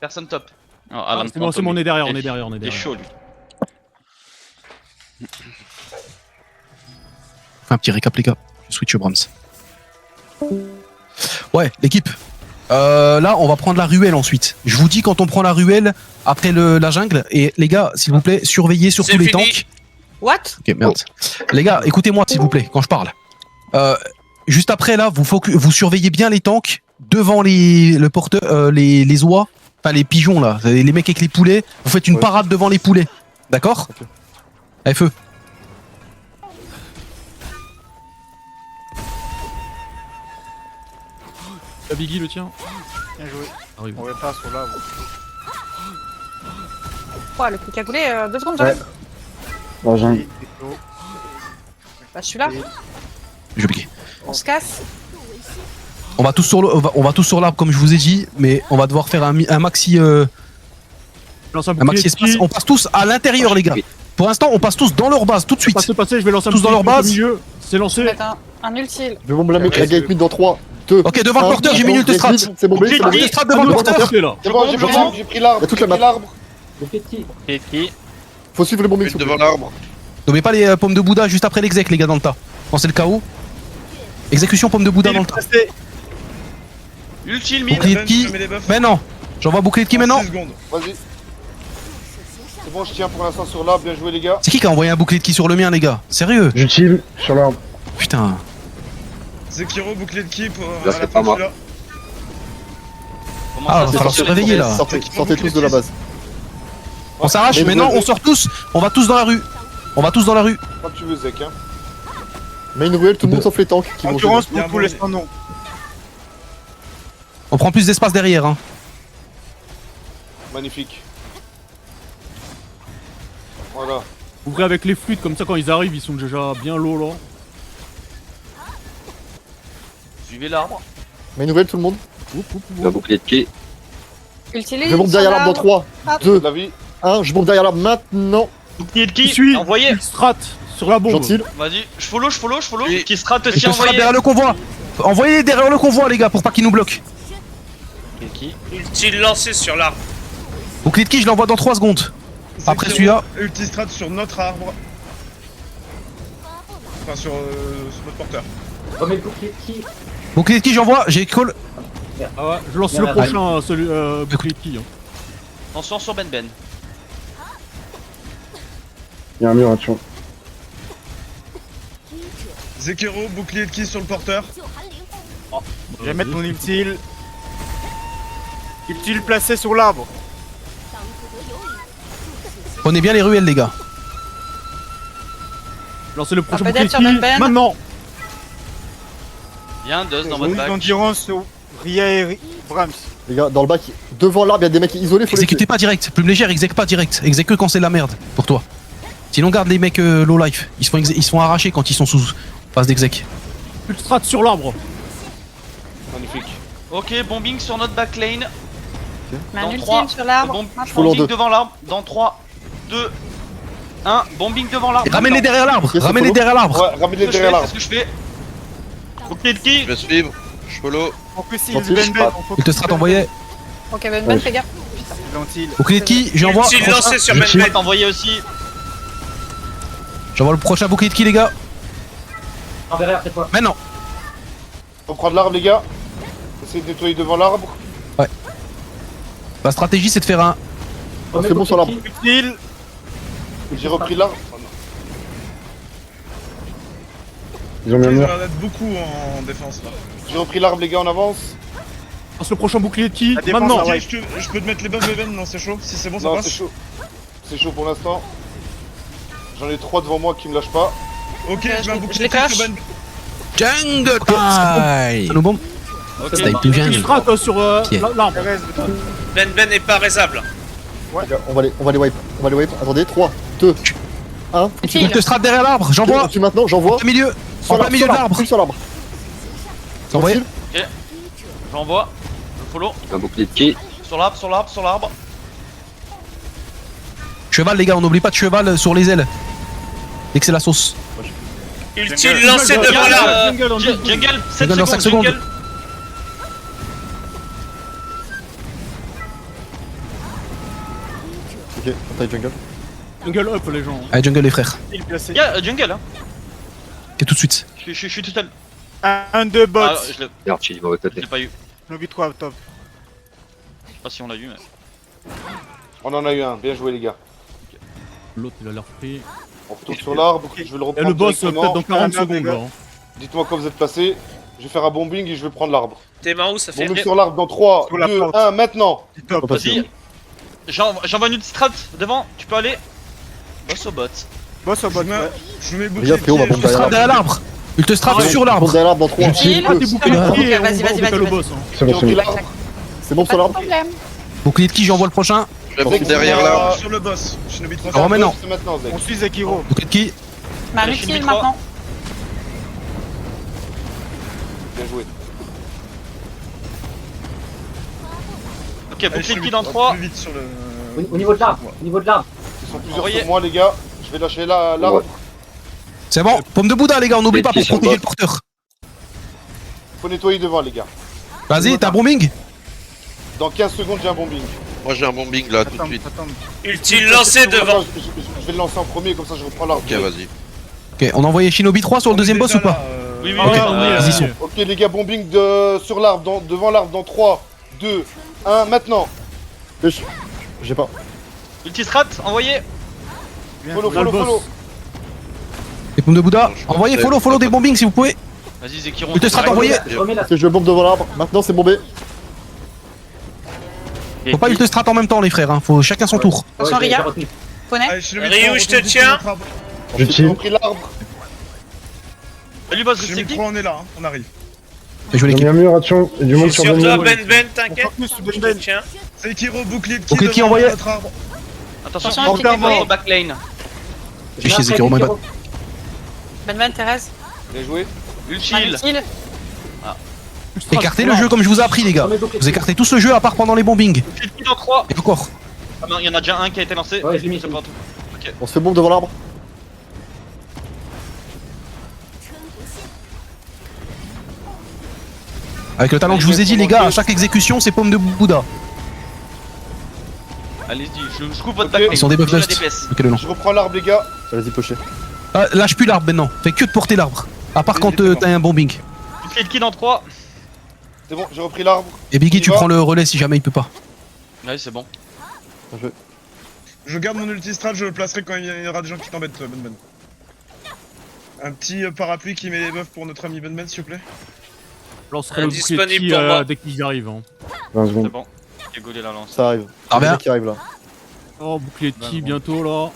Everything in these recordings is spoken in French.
Personne top. Oh, Alan C'est bon, c'est bon, on est derrière, on est Il derrière, on est est derrière. chaud lui. Fais un petit récap les gars, je switch Brahms. Ouais, l'équipe. Là, on va prendre la ruelle ensuite. Je vous dis quand on prend la ruelle après la jungle. Et les gars, s'il vous plaît, surveillez surtout les tanks. What? Ok, merde. Les gars, écoutez-moi s'il vous plaît quand je parle. Juste après là, vous surveillez bien les tanks devant le porteur, les oies, enfin les pigeons là, les mecs avec les poulets. Vous faites une parade devant les poulets, d'accord? Allez, feu. La Biggie le tien. Bien joué. Arrive. On va pas sur là. Oh, le truc à couler, 2 secondes, j'arrive. Bon, j'ai un... Bah, je suis là. Je vais piquer. On se casse. On va tous sur l'arbre comme je vous ai dit, mais on va devoir faire un maxi Lance un un bouclier maxi de espace. ki. On passe tous à l'intérieur les gars. Pour l'instant, on passe tous dans leur base tout de suite. Passez, je vais lancer un Tous dans bouclier leur au base. milieu. C'est Je lancé. vais mettre un ultile. Je vais bomber la mec, la gate mid dans 3, 2. Ok, devant le porteur, j'ai mis une ultistrat. C'est bon, J'ai mis une strat devant le porteur. Là. C'est bon, j'ai pris l'arbre. Il y a toute la J'ai pris map. l'arbre. Qui Faut suivre les bombings. s'il vous plaît. Devant l'arbre. N'oubliez pas les pommes de Bouddha juste après l'exec les gars dans le tas. Quand c'est le chaos. Exécution pomme de Bouddha dans le tas. Ultile mid. Bouclier de ki. Mais non. J'envoie bouclier de ki maintenant. Vas-y. C'est bon, je tiens pour l'instant sur l'arbre. Bien joué, les gars. C'est qui a envoyé un bouclier de ki sur le mien les gars? Sérieux? J'utilise sur l'arbre. Putain. Zekiro, bouclier de ki pour Là, c'est pas moi. Comment Ah, ça va se falloir passe se réveiller là. Sortez tous de la base. On s'arrache, Mais mais vous non, avez- on sort tous. On va tous dans la rue. On va tous dans la rue. Quand tu veux, Zek. Hein. Mais une ruelle, tout le monde sauf les tanks qui vont Endurance, Il y a un beaucoup, bon- laisse ton nom. On prend plus d'espace derrière. Hein. Magnifique. Voilà. Ouvrez avec les flûtes, comme ça quand ils arrivent, ils sont déjà bien low là. Suivez l'arbre. Mais une ruelle, tout le monde. bouclier de qui Utilise. Je bombe derrière l'arbre dans 3, Hop. 2, De la vie. 1. Je bombe derrière l'arbre maintenant. Bouclier de Qui ki. suit Envoyé. Strat sur la bombe. Gentil. Vas-y, je follow. Oui. Qui strat Et aussi je serai envoyé. derrière le convoi. Envoyez derrière le convoi les gars pour pas qu'ils nous bloquent. Ultile lancé sur l'arbre. Bouclier de ki, je l'envoie dans 3 secondes. Après celui-là. Ultistrate sur notre arbre. Enfin, sur notre porteur. Bouclier de ki, j'envoie. J'ai call. Ah ouais, je lance le prochain, celui bouclier de ki. Hein. Attention sur Ben. Il y a un mur là-dessus. Zekiro, bouclier de ki sur le porteur. Je vais mettre mon ultile. Ultile placé sur l'arbre. Prenez bien les ruelles les gars. Lancez le prochain peut-être bouclier de sur ki. Ben Ben. Maintenant. Il y a un dust dans Bonus votre bac. d'endurance sur Ria et Brahms. Les gars, dans le bac, devant l'arbre, il y a des mecs isolés. Faut les Exécutez tuer. pas direct. Plume légère, exécute pas direct. Exécute que quand c'est de la merde pour toi. Sinon garde les mecs low life. Ils se font arracher quand ils sont sous phase d'exec. Plus de strat sur l'arbre. Magnifique. Ok, bombing sur notre backlane. Un Dans ultile 3, sur l'arbre. Full en bombing deux. devant l'arbre. Dans 3, 2, 1. Bombing devant l'arbre. Ramène-les derrière l'arbre. Ok, c'est Ramène-les follow. derrière l'arbre. Ouais, ramène-les derrière l'arbre. C'est ce que je fais. Bouclier de ki. Je vais suivre. Je follow. On focus Gentil, Ben je Ben. Il te strat envoyé. Ok, Ben, fais gaffe. Gentil. Bouclier de ki, j'envoie. Ultile lancé sur Ben Ben. Envoyé aussi. J'envoie le prochain bouclier de ki les gars. Maintenant. Faut prendre l'arbre, les gars. Essayez de nettoyer devant l'arbre. La stratégie c'est de faire un. C'est bon sur l'arbre. Utile. J'ai repris l'arbre. Ils ont mis un Ils mur. en aident beaucoup en défense là. J'ai repris l'arbre, les gars, on avance. Lance le prochain bouclier de ki. La défense, Maintenant. ah ouais. Je peux te mettre les buffs de Ben, non, c'est chaud. Si c'est bon, ça Non, passe. c'est chaud. C'est chaud pour l'instant. J'en ai 3 devant moi qui me lâchent pas. Ok, Ok, je mets un je bouclier les de ki cache. sur Ben. Jungle time. Nous bon. Ok, Snipe bombing. tout jungle. Strat sur Pied. l'arbre. Perez, Ben Ben est pas raisable. Les gars, on va les wipe. On va les wipe. Attendez, 3, 2, 1. Il te strat derrière l'arbre. J'envoie. Tu maintenant, j'envoie. En plein milieu. En plein milieu de l'arbre. Sur l'arbre. C'est envoyé. J'envoie. Je follow. Un bouclier de qui Sur l'arbre. Cheval les gars, on n'oublie pas de cheval sur les ailes. Dès que c'est la sauce. Ultile lancé devant l'arbre. Jungle, 7 Jungle dans 5 secondes. secondes. Ok, on taille jungle. Jungle up les gens. Allez, jungle les frères. Il placé. Y'a jungle hein. Et tout de suite. Je suis tout seul. 1, 2 bots. Ah, je l'ai Archie, il va au côté. pas eu. Shinobi 3 top. Je sais pas si on l'a eu mais. On en a eu un, bien joué les gars. L'autre il a l'air pris. On retourne sur l'arbre, je vais le Et reprendre le boss directement. peut-être dans 40 Ah, secondes non, là. Dites-moi quand vous êtes placé. Je vais faire un bombing et je vais prendre l'arbre. T'es marrant, ça fait. Bombing sur l'arbre dans 3, Sur la 2, porte. 1, maintenant. Top. Faut passer. Vas-y. J'envoie une petite strat devant, tu peux aller. Boss au bot. Boss au bot. Je mets- Ouais. Je mets Regarde, frérot, on va bouclier. bomber Ultestrat derrière l'arbre. Ultestrat Ouais, sur on l'arbre. bombe derrière l'arbre dans 3, Utile. 2, Ah, t'es bouclé. Ok, Et on vas-y, va vas-y, embêter vas-y, le vas-y. boss. hein. C'est bon, c'est bon. Clac, clac. C'est bon sur Pas de l'arbre. problème. Bouclier de qui j'envoie le prochain. Zek, derrière c'est l'arbre. Sur le boss. Shinobi 3. Alors maintenant. C'est maintenant, Zek. On suit Zekiro. Bouclier de qui Ma Allez, utile Shinobi 3. maintenant. Bien joué. Ok, bouclier de qui dans 3. Plus vite sur le. Au niveau de l'arbre, au niveau de l'arbre. Ils sont plusieurs Envoyez. sur moi les gars. Je vais lâcher l'arbre. C'est bon. Pomme de Bouddha les gars, on n'oublie Les pas pour petits sont protéger bot. le porteur. Faut nettoyer devant les gars. Vas-y, t'as un bombing. Dans 15 secondes j'ai un bombing. Moi j'ai un bombing là tout de Attends, suite. attends. Ultile lancé devant. Je vais le lancer en premier comme ça je reprends l'arbre. Ok, vas-y. Ok, on a envoyé Shinobi 3 sur le deuxième boss ou pas Oui, oui, Ah, oui. on y est, vas-y, on y est. Ok les gars, bombing sur l'arbre, devant l'arbre dans 3, 2, 1, maintenant. Pêche. J'ai pas. Ulti strat, envoyé. Follow, On a le follow, boss. follow. Les pommes de Bouddha. Je pense Envoyez que follow, follow des bombings si vous pouvez. Vas-y, Zekiron. Ultestrat envoyé. Je remets la Ok, je bombe devant l'arbre. Maintenant, c'est bombé. Faut pas Ultestrat en même temps les frères, hein. Faut chacun son tour. Attention, j'ai Ria. retenu. Poney. Allez, Shinobi Ryu, 3, je te retourne tiens. notre arbre. J'ai repris l'arbre. Salut, boss, Shinobi c'est qui 3, on est là, hein, on arrive. Fais jouer l'équipe. Je suis sur toi, Ben, t'inquiète. Focus sur Je Ben te tiens. Sekiro, bouclier de qui Bouclier de qui devant envoyé notre arbre. Attention, Attention, Encore petit mort. au backlane. J'ai chez Zekiro, my bad. Ben, Thérèse. Bien joué. Ma Ultile. utile. Écartez le jeu comme je vous ai appris les gars. Vous écartez tout ce jeu à part pendant les bombings. Ultile qui dans 3. Et encore. Ah non, il y en a déjà un qui a été lancé. Ouais, je l'ai mis, C'est je l'ai pas tout. On se fait bombe devant l'arbre. Avec le talent que je vous ai dit les gars, à chaque exécution c'est pomme de Bouddha. Allez-y, je coupe votre Ok. backlane. Ils sont des buff Je la dust. DPS. Ok le nom. Je reprends l'arbre les gars. Vas-y, pocher. Ah, lâche plus l'arbre maintenant. Fais que de porter l'arbre. À part quand t'as un bombing. Bouclier de qui dans 3. C'est bon, j'ai repris l'arbre. Et Biggie On y tu va. prends le relais si jamais il peut pas. Ouais, c'est bon. Je garde mon ultistrat, je le placerai quand il y aura des gens qui t'embêtent, Ben. Un petit parapluie qui met les buffs pour notre ami Ben, s'il vous plaît. Je lancerai le bouclier de Disponible qui, pour moi. dès qu'ils y arrivent. Hein. 20 C'est secondes. bon. J'ai gaulé la lance. Ça arrive. Ça revient. Qui arrive là. Oh, bouclier de qui bientôt là.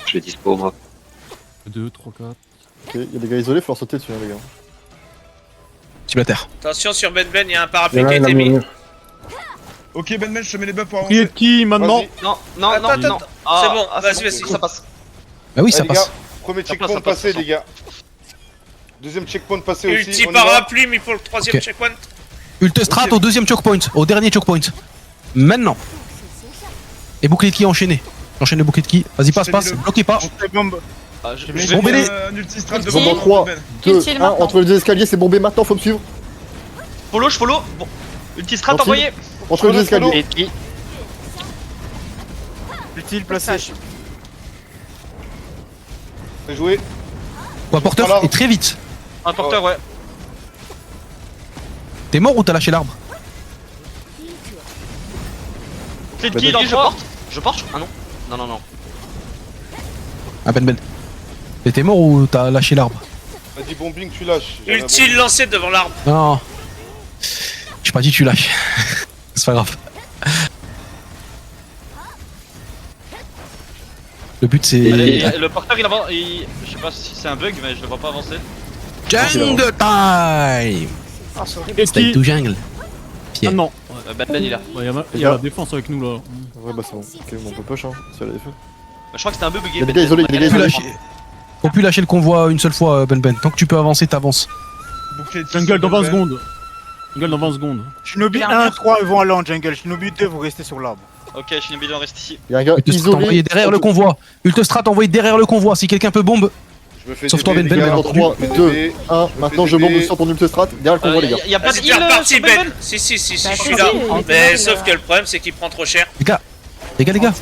Je suis dispo moi. 2, 3, 4. Ok, y'a des gars isolés, faut leur sauter dessus, hein, les gars. Cible à terre. Attention sur Ben, il y a un parapluie qui a été mis. Ok, Ben, je te mets les buffs pour Bouclier avancer. de qui maintenant Vas-y. Non, non, Attends, non, attends, non. attends. C'est bon, vas-y, bon, vas-y. Ça passe. Bah oui ça les passe. gars, premier Ça checkpoint passe, ça passe, passé ça les gars. Deuxième checkpoint passé aussi. Ulti On y va. parapluie mis pour le troisième Ok. checkpoint. Ultestrat Ok. au deuxième chokepoint. Au dernier chokepoint. Maintenant. Et bouclier de qui enchaîné. Enchaîne le bouclier de qui. Vas-y passe, Je t'ai passe. mis le- Bloquez pas. On fait bombe. Ah, je Je vais vais Bombez-les. mettre un ultistrat Ulti. devant Bombe en 3, Ben. 2, Utile 1. maintenant. Entre les deux escaliers, c'est bombé. Maintenant, faut me suivre. follow, je follow. Bon. Ulti strat Gentil. envoyé. Entre les deux Follow, escaliers. Et qui Utile placé. Bien joué. Quoi porteur Alors. et très vite. Un porteur, ouais. T'es mort ou t'as lâché l'arbre? Bouclier de qui dans 3. Je porte. Ah non. Non, non, non. Ah Ben. T'es mort ou t'as lâché l'arbre? Vas-y, bombing, tu lâches. J'ai un Ultile lancé devant l'arbre. Non. J'ai pas dit tu lâches. C'est pas grave. Le but c'est... Allez, le porteur il avance. Je sais pas si c'est un bug, mais je le vois pas avancer. Jungle time. Et Stay qui to jungle. Ah non. Ben il est là. Ouais, il y a la défense avec nous là. Ouais, bah c'est bon. Ok, bon, on peut push, hein. Si elle a des feux. Je crois que c'était un peu bugué. Y'a des gars isolés, y'a des gars Faut plus isolés. lâcher. Faut plus lâcher le convoi une seule fois Ben. Tant que tu peux avancer, t'avances. Bouclier de qui Jungle sur dans 20 Ben. secondes. Jungle dans 20 secondes. Shinobi Il a un 1, mur. 3 vont aller en jungle. Shinobi 2, vous restez sur l'arbre. Ok, Shinobi on reste ici. Y'a un gars Ultestrat isolé. envoyé derrière le convoi. Ultestrat envoyé derrière le convoi. Si quelqu'un peut bombe. Je me fais Sauf toi, DB, Ben, les Les gars. gars, dans 3, 2, 1. Maintenant, je bombe sur ton ultestrat. Derrière le convoi, les gars. Y'a pas de Vas-y, heal t'es reparti, sur Ben. Ben. Si, Bah, je suis si, là. il était Mais là, sauf là. que le problème, c'est qu'il prend trop cher. Les gars. Les gars.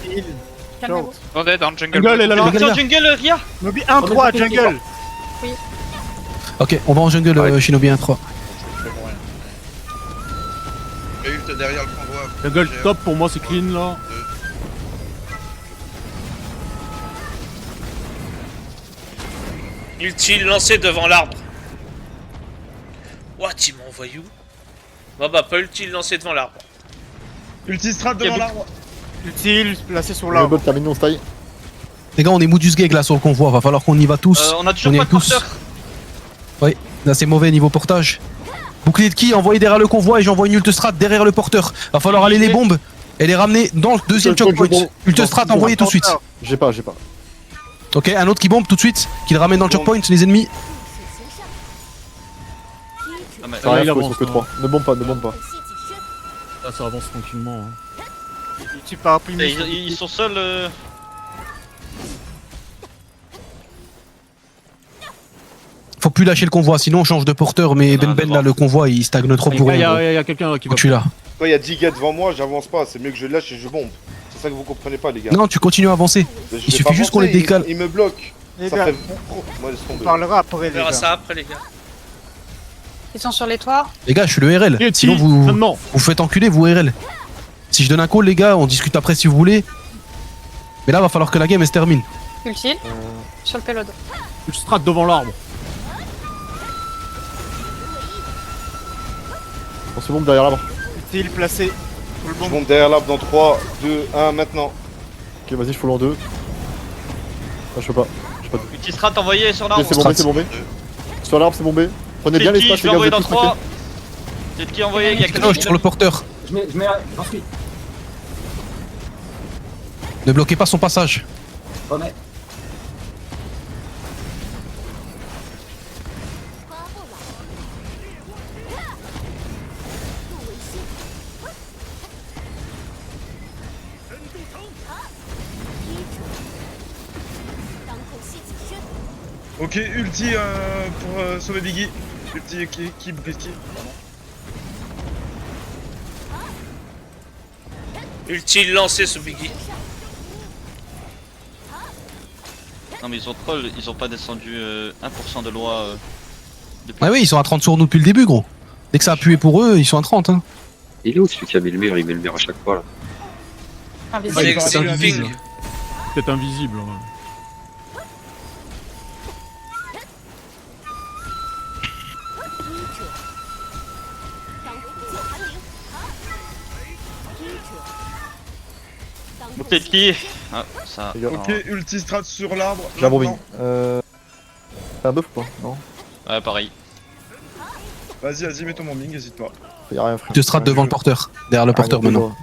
Calmez-vous. Attendez, dans le jungle. Jungle est là, là. Les gars, Parti en jungle, Ria. Nobi 1-3, jungle. Ok, on va en jungle, Shinobi 1-3. Et ult derrière le convoi. Jungle top pour moi, c'est clean là. Ulti lancé devant l'arbre. What, il m'a envoyé où? Bah, pas ulti lancé devant l'arbre. Ultistrat devant l'arbre. Utile, placé sur Le l'arbre. bot termine non style. Les gars, on est Moodus Gag là sur le convoi, va falloir qu'on y va tous. On a toujours y pas est de tous. porteur. Oui, là c'est mauvais niveau portage. Bouclier de qui envoyé derrière le convoi et j'envoie une Ultistrat derrière le porteur. Va falloir aller les bombes et les ramener dans le deuxième chokepoint. Ultistrat envoyé tout de suite. J'ai pas. Ok, un autre qui bombe tout de suite, qui le ramène dans le chokepoint, les ennemis. Ah, mais- Ça arrive, il ils avance, sont que hein. 3. Ne bombe pas. Là, ça avance tranquillement. Hein. Utile parapluie. Ils sont seuls. Faut plus lâcher le convoi, sinon on change de porteur. Mais Ben là, le convoi il stagne trop pour Il y rien. a quelqu'un là qui va. Je suis là. Quand il y a 10 gars devant moi, j'avance pas. C'est mieux que je lâche et je bombe. C'est ça que vous comprenez pas, les gars. Non, tu continues à avancer. Je vais suffit pas juste qu'on les avancer, décale. Il me bloque. Les Ça gars, fait... Moi, laisse on tomber. parlera après, On les verra gars. ça après, les gars. Ils sont sur les toits. Les gars, je suis le RL. Et Sinon si, vous maintenant. vous faites enculer, vous RL. Si je donne un call, les gars, on discute après si vous voulez. Mais là, va falloir que la game elle se termine. Utile. Sur le payload. Strat devant l'arbre. On se bombe derrière l'arbre. Utile placé. Tout le Je monde. monte derrière l'arbre dans 3, 2, 1, maintenant. Ok, vas-y, je full en 2. Ah, je peux pas. Ultistrat envoyé sur Ok, l'arbre. c'est bombé. Sur l'arbre, c'est bombé. Prenez bien C'est qui? l'espace, Je les vais gars, vous envoyer êtes dans tous traqués. 3. C'est qui envoyé? Il y a quelqu'un Cloche sur le porteur. J'en suis. Ne bloquez pas son passage. Remets. Ok, ulti pour sauver Biggie. Ulti qui bouclier qui. Ulti lancé sous Biggie. Non, mais ils ont troll, ils ont pas descendu 1% de loi. Depuis. Ah oui, ils sont à 30 sur nous depuis le début, gros. Dès que ça a pué pour eux, ils sont à 30. Hein. Il est où celui qui a mis le mur? Il met le mur à chaque fois là. Invisible. C'est une invisible. ping. Peut-être invisible. Hein. Bouclier de qui? Ah, ça. Les gars, Ok, ultistrat sur l'arbre. j'ai un bombing. maintenant. T'as un buff ou pas? Non. Ouais, pareil. Vas-y, mets ton bombing, hésite pas. Y'a rien, frère. De strat devant le porteur. Derrière le porteur Ah, non, maintenant. toi.